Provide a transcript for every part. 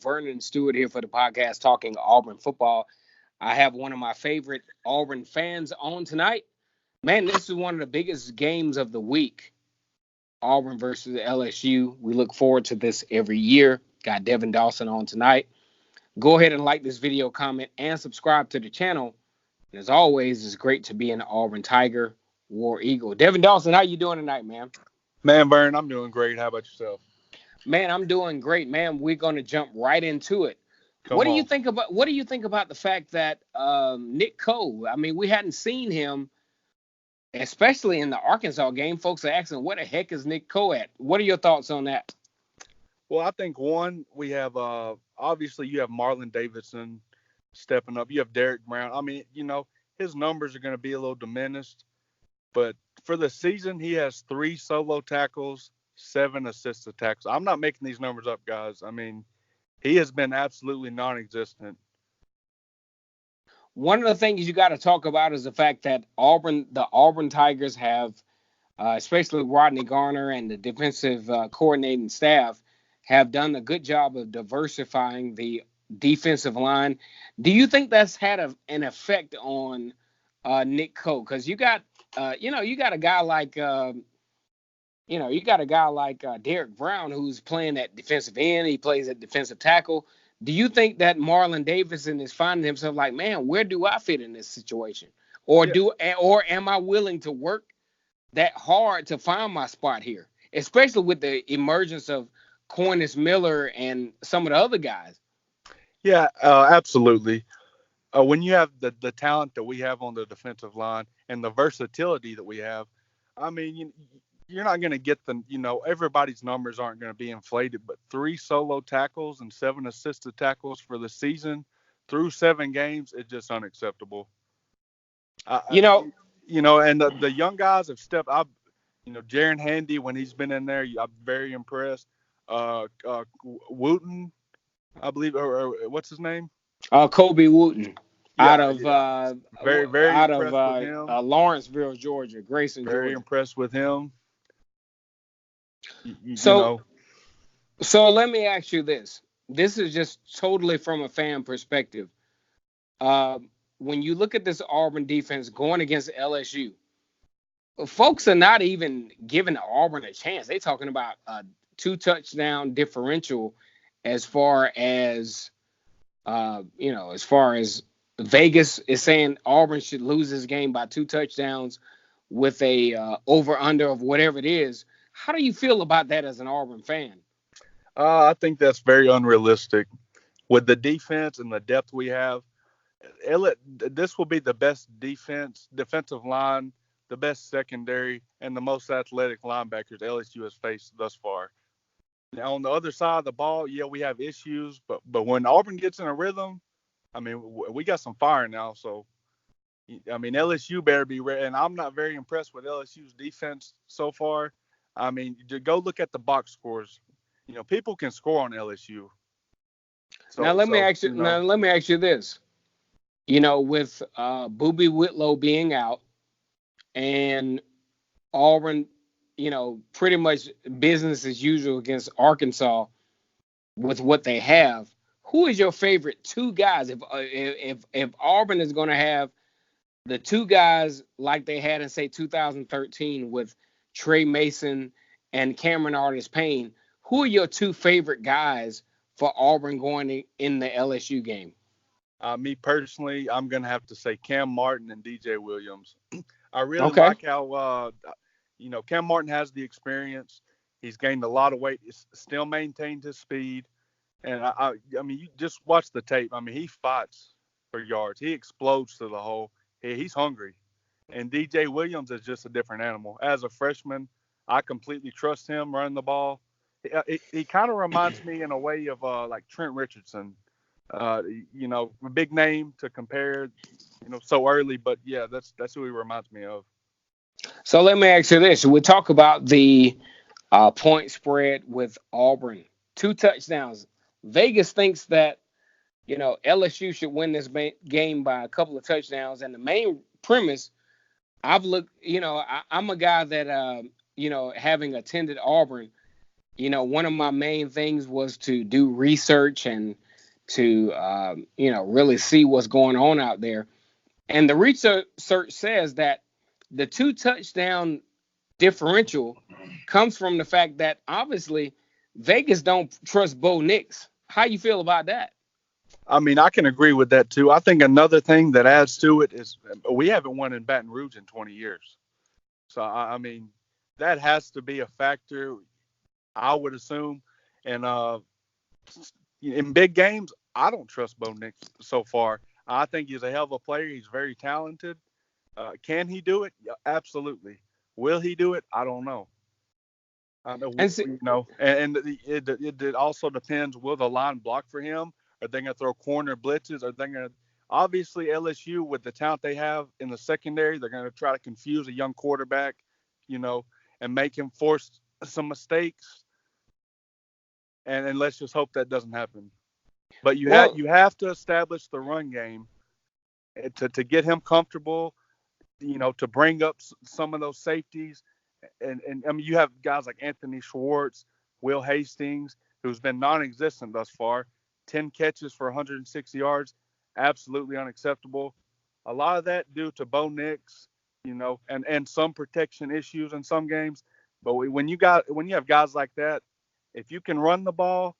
Vernon Stewart here for the podcast talking Auburn football. I have one of my favorite Auburn fans on tonight. Man, this is one of the biggest games of the week. Auburn versus LSU. We look forward to this every year. Got Devin Dawson on tonight. Go ahead and like this video, comment, and subscribe to the channel. And as always, it's great to be an Auburn Tiger, War Eagle. Devin Dawson, how you doing tonight, man? Man, Vern, I'm doing great. How about yourself? Man, I'm doing great, man. We're going to jump right into it. What Come do you on. think about the fact that Nick Cole? I mean, we hadn't seen him, especially in the Arkansas game. Folks are asking, "What the heck is Nick Cole at?" What are your thoughts on that? Well, I think one, we have obviously you have Marlon Davidson stepping up. You have Derek Brown. I mean, his numbers are going to be a little diminished, but for the season, he has 3 solo tackles, 7 assisted tackles. I'm not making these numbers up, guys. I mean, he has been absolutely non-existent. One of the things you got to talk about is the fact that the Auburn Tigers have, especially Rodney Garner and the defensive coordinating staff, have done a good job of diversifying the defensive line. Do you think that's had an effect on Nick Cole? Because you got a guy like Derek Brown who's playing at defensive end. He plays at defensive tackle. Do you think that Marlon Davidson is finding himself like, man, where do I fit in this situation? Yeah, Or am I willing to work that hard to find my spot here? Especially with the emergence of Cornish Miller and some of the other guys. yeah, absolutely. When you have the talent that we have on the defensive line and the versatility that we have, I mean, you're not going to get everybody's numbers aren't going to be inflated, but 3 solo tackles and 7 assisted tackles for the season through 7 games is just unacceptable. I, You know, and the young guys have stepped up. Jaron Handy, when he's been in there, I'm very impressed. Wooten, I believe, or what's his name? Kobe Wooten out Yeah, of yeah. Very, very impressed with him. Lawrenceville, Georgia, Grayson, Very Georgia. impressed with him. You So, know, so let me ask you this. This is just totally from a fan perspective. Uh, when you look at this Auburn defense going against LSU, folks are not even giving Auburn a chance. They're talking about a 2 touchdown differential as far as as far as Vegas is saying Auburn should lose this game by 2 touchdowns with a over under of whatever it is. How do you feel about that as an Auburn fan? I think that's very unrealistic. With the defense and the depth we have, this will be the best defensive line, the best secondary, and the most athletic linebackers LSU has faced thus far. Now, on the other side of the ball, yeah, we have issues, but when Auburn gets in a rhythm, I mean, we got some fire now. So, I mean, LSU better be ready. And I'm not very impressed with LSU's defense so far. I mean, to go look at the box scores. People can score on LSU. Now So, let me so ask you. Now let me ask you this. With Boobie Whitlow being out and Auburn, pretty much business as usual against Arkansas with what they have. Who is your favorite 2 guys? If Auburn is going to have the 2 guys like they had in say 2013 with Trey Mason and Cameron Artis Payne, who are your 2 favorite guys for Auburn going in the LSU game? me personally, I'm going to have to say Cam Martin and DJ Williams. I really Okay. like how, Cam Martin has the experience. He's gained a lot of weight. He's still maintained his speed. And I mean, you just watch the tape. I mean, he fights for yards. He explodes to the hole. He's hungry. And DJ Williams is just a different animal. As a freshman, I completely trust him running the ball. He kind of reminds me in a way of like Trent Richardson. A big name to compare, so early, but yeah, that's who he reminds me of. So let me ask you this. We talk about the point spread with Auburn. 2 touchdowns. Vegas thinks that, LSU should win this game by a couple of touchdowns. And the main premise, I've looked, I'm a guy that, having attended Auburn, one of my main things was to do research and to really see what's going on out there. And the research says that the two touchdown differential comes from the fact that obviously Vegas don't trust Bo Nix. How you feel about that? I mean, I can agree with that too. I think another thing that adds to it is we haven't won in Baton Rouge in 20 years. So I mean, that has to be a factor, I would assume. And in big games, I don't trust Bo Nix so far. I think he's a hell of a player. He's very talented. Can he do it? Yeah, absolutely. Will he do it? I don't know. I know, And see, it also depends. Will the line block for him? Are they going to throw corner blitzes? Are they going to obviously LSU with the talent they have in the secondary? They're going to try to confuse a young quarterback, you know, and make him force some mistakes. And let's just hope that doesn't happen. But well, you have to establish the run game to get him comfortable. To bring up some of those safeties and I mean, you have guys like Anthony Schwartz, Will Hastings, who's been non-existent thus far. 10 catches for 160 yards, absolutely unacceptable. A lot of that due to Bo Nix, and some protection issues in some games. But when you have guys like that, if you can run the ball,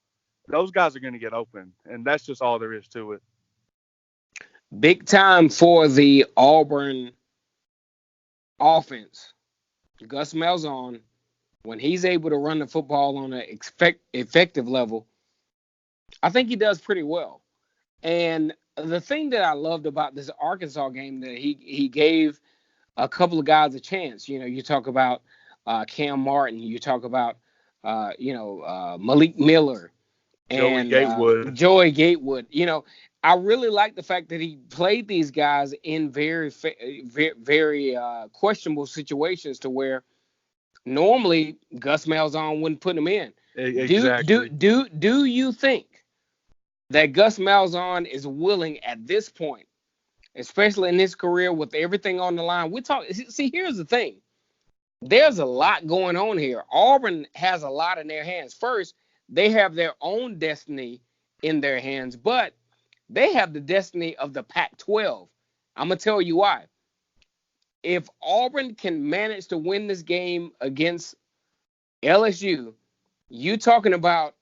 those guys are going to get open, and that's just all there is to it. big time for the Auburn offense. Gus Malzahn, when he's able to run the football on an effective level, I think he does pretty well. And the thing that I loved about this Arkansas game that he gave a couple of guys a chance. You talk about Cam Martin, you talk about Malik Miller Joey and Gatewood. Joey Gatewood. I really like the fact that he played these guys in very questionable situations to where normally Gus Malzahn wouldn't put them in. Exactly. Do you think that Gus Malzahn is willing at this point, especially in his career with everything on the line? See, here's the thing. There's a lot going on here. Auburn has a lot in their hands. First, they have their own destiny in their hands, but they have the destiny of the Pac-12. I'm going to tell you why. If Auburn can manage to win this game against LSU, you talking about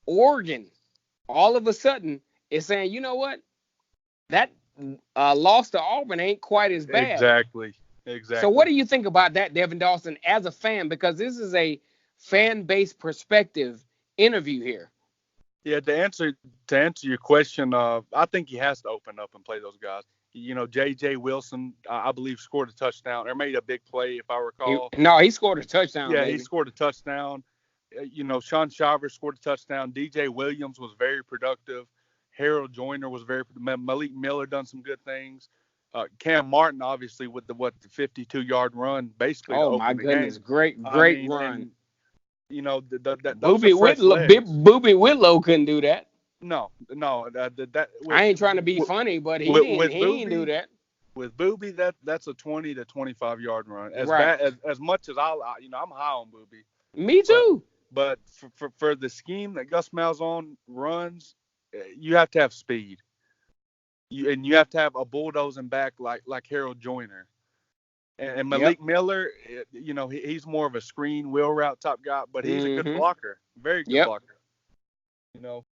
Oregon all of a sudden is saying, you know what? That loss to Auburn ain't quite as bad. Exactly. So what Exactly. do you think about that, Devin Dawson, as a fan? Because this is a fan-based perspective interview here. Yeah, to answer your question, I think he has to open up and play those guys. J.J. Wilson, I believe, scored a touchdown or made a big play, if I recall. He scored a touchdown, Yeah, he baby. scored a touchdown. Sean Shivers scored a touchdown. DJ Williams was very productive. Harold Joyner was Malik Miller done some good things. Cam Martin, obviously, with the 52-yard run, basically to Oh my open the goodness, game. great, I great mean, run. and those are fresh legs. Booby Whitlow couldn't do that. No, no, that I ain't trying to be funny, but he with, didn't. with He didn't do Booby, that. that's a 20 to 25 yard run. As Right. bad as much as I'm high on Booby, Me but too. but for the scheme that Gus Malzahn runs, you have to have speed. You have to have a bulldozing back like Harold Joyner. And Yep. Malik Miller, he's more of a screen wheel route type guy, but he's a good Mm-hmm. blocker, very good Yep. blocker. You know,